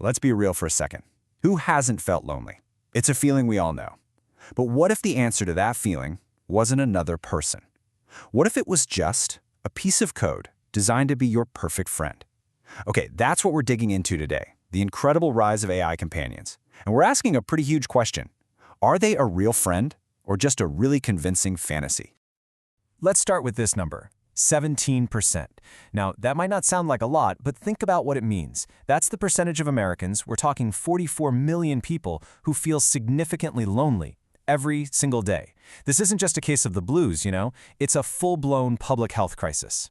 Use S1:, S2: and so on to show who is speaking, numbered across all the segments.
S1: let's be real for a second. Who hasn't felt lonely? It's a feeling we all know. But what if the answer to that feeling wasn't another person? What if it was just a piece of code designed to be your perfect friend? Okay, that's what we're digging into today, the incredible rise of AI companions. And we're asking a pretty huge question. Are they a real friend or just a really convincing fantasy?
S2: Let's start with this number, 17%. Now, that might not sound like a lot, but think about what it means. That's the percentage of Americans, we're talking 44 million people, who feel significantly lonely every single day. This isn't just a case of the blues, you know? It's a full-blown public health crisis.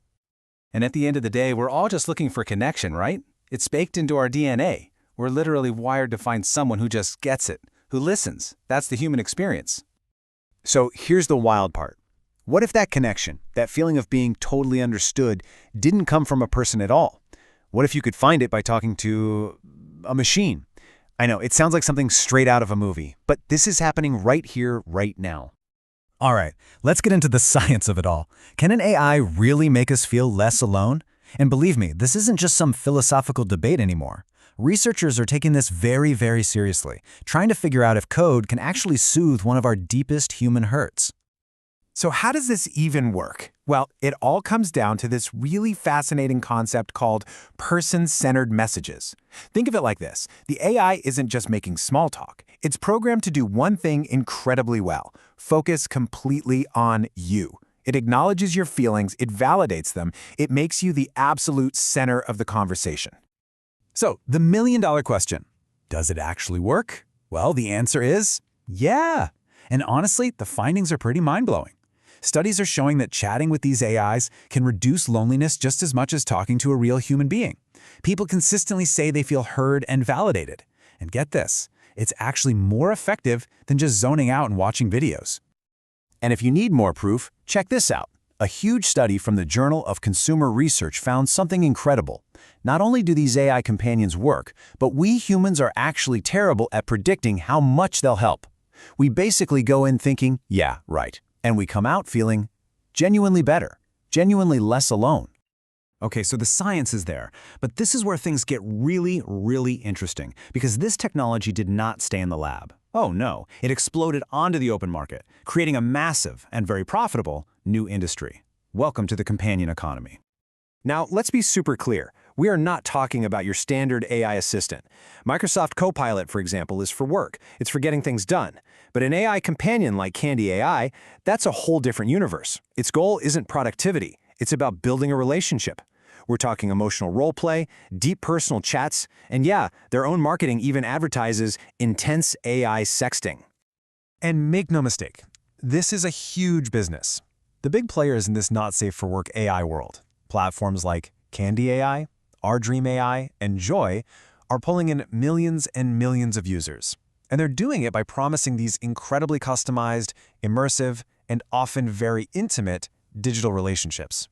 S1: And at the end of the day, we're all just looking for connection, right? It's baked into our DNA. We're literally wired to find someone who just gets it, who listens. That's the human experience. So here's the wild part. What if that connection, that feeling of being totally understood, didn't come from a person at all? What if you could find it by talking to a machine? I know, it sounds like something straight out of a movie, but this is happening right here, right now.
S3: All right, let's get into the science of it all. Can an AI really make us feel less alone? And believe me, this isn't just some philosophical debate anymore. Researchers are taking this very, very seriously, trying to figure out if code can actually soothe one of our deepest human hurts.
S4: So how does this even work? Well, it all comes down to this really fascinating concept called person-centered messages. Think of it like this. The AI isn't just making small talk. It's programmed to do one thing incredibly well: focus completely on you. It acknowledges your feelings, it validates them, it makes you the absolute center of the conversation.
S3: So, the million-dollar question, does it actually work? Well, the answer is yeah. And honestly, the findings are pretty mind-blowing. Studies are showing that chatting with these AIs can reduce loneliness just as much as talking to a real human being. People consistently say they feel heard and validated. And get this, it's actually more effective than just zoning out and watching videos.
S1: And if you need more proof, check this out. A huge study from the Journal of Consumer Research found something incredible. Not only do these AI companions work, but we humans are actually terrible at predicting how much they'll help. We basically go in thinking, yeah, right. And we come out feeling genuinely better, genuinely less alone. Okay, so the science is there, but this is where things get really, really interesting, because this technology did not stay in the lab. Oh no, it exploded onto the open market, creating a massive and very profitable new industry. Welcome to the companion economy. Now, let's be super clear. We are not talking about your standard AI assistant. Microsoft Copilot, for example, is for work. It's for getting things done. But an AI companion like Candy AI, that's a whole different universe. Its goal isn't productivity. It's about building a relationship. We're talking emotional role play, deep personal chats, and yeah, their own marketing even advertises intense AI sexting.
S3: And make no mistake, this is a huge business. The big players in this not-safe-for-work AI world, platforms like Candy AI, Our Dream AI, and Joy, are pulling in millions and millions of users. And they're doing it by promising these incredibly customized, immersive, and often very intimate digital relationships.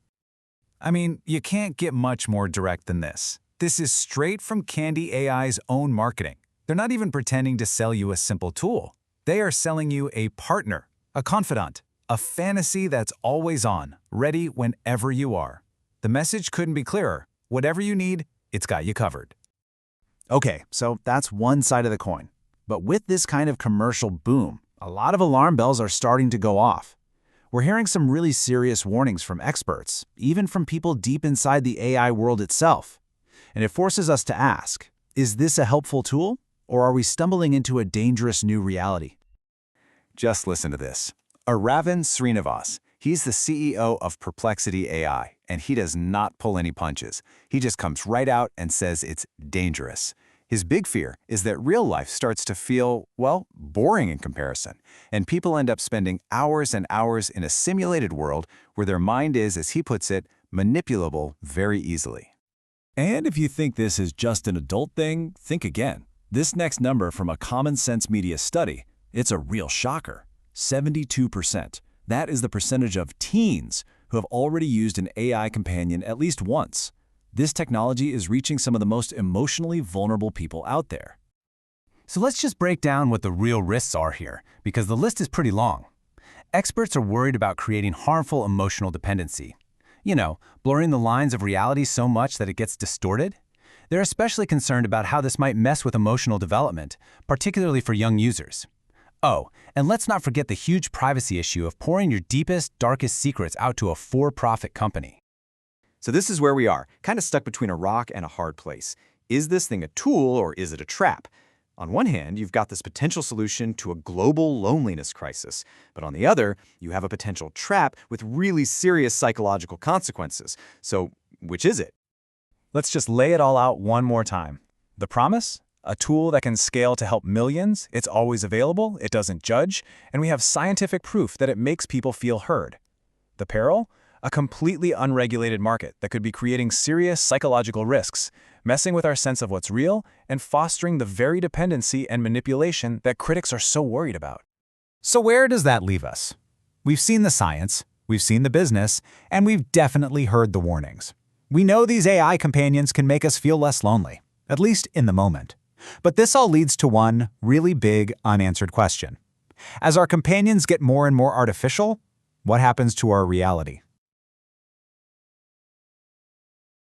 S3: I mean, you can't get much more direct than this. This is straight from Candy AI's own marketing. They're not even pretending to sell you a simple tool. They are selling you a partner, a confidant, a fantasy that's always on, ready whenever you are. The message couldn't be clearer. Whatever you need, it's got you covered.
S1: Okay, so that's one side of the coin. But with this kind of commercial boom, a lot of alarm bells are starting to go off. We're hearing some really serious warnings from experts, even from people deep inside the AI world itself. And it forces us to ask, is this a helpful tool, or are we stumbling into a dangerous new reality? Just listen to this. Aravind Srinivas, he's the CEO of Perplexity AI, and he does not pull any punches. He just comes right out and says it's dangerous. His big fear is that real life starts to feel, well, boring in comparison, and people end up spending hours and hours in a simulated world where their mind is, as he puts it, manipulable very easily.
S3: And if you think this is just an adult thing, think again. This next number from a Common Sense Media study, it's a real shocker. 72%. That is the percentage of teens who have already used an AI companion at least once. This technology is reaching some of the most emotionally vulnerable people out there.
S1: So let's just break down what the real risks are here, because the list is pretty long. Experts are worried about creating harmful emotional dependency. You know, blurring the lines of reality so much that it gets distorted. They're especially concerned about how this might mess with emotional development, particularly for young users. Oh, and let's not forget the huge privacy issue of pouring your deepest, darkest secrets out to a for-profit company.
S5: So this is where we are, kind of stuck between a rock and a hard place. Is this thing a tool or is it a trap? On one hand, you've got this potential solution to a global loneliness crisis, but on the other, you have a potential trap with really serious psychological consequences. So which is it?
S3: Let's just lay it all out one more time. The promise? A tool that can scale to help millions, it's always available, it doesn't judge, and we have scientific proof that it makes people feel heard. The peril? A completely unregulated market that could be creating serious psychological risks, messing with our sense of what's real, and fostering the very dependency and manipulation that critics are so worried about.
S1: So where does that leave us? We've seen the science, we've seen the business, and we've definitely heard the warnings. We know these AI companions can make us feel less lonely, at least in the moment. But this all leads to one really big, unanswered question. As our companions get more and more artificial, what happens to our reality?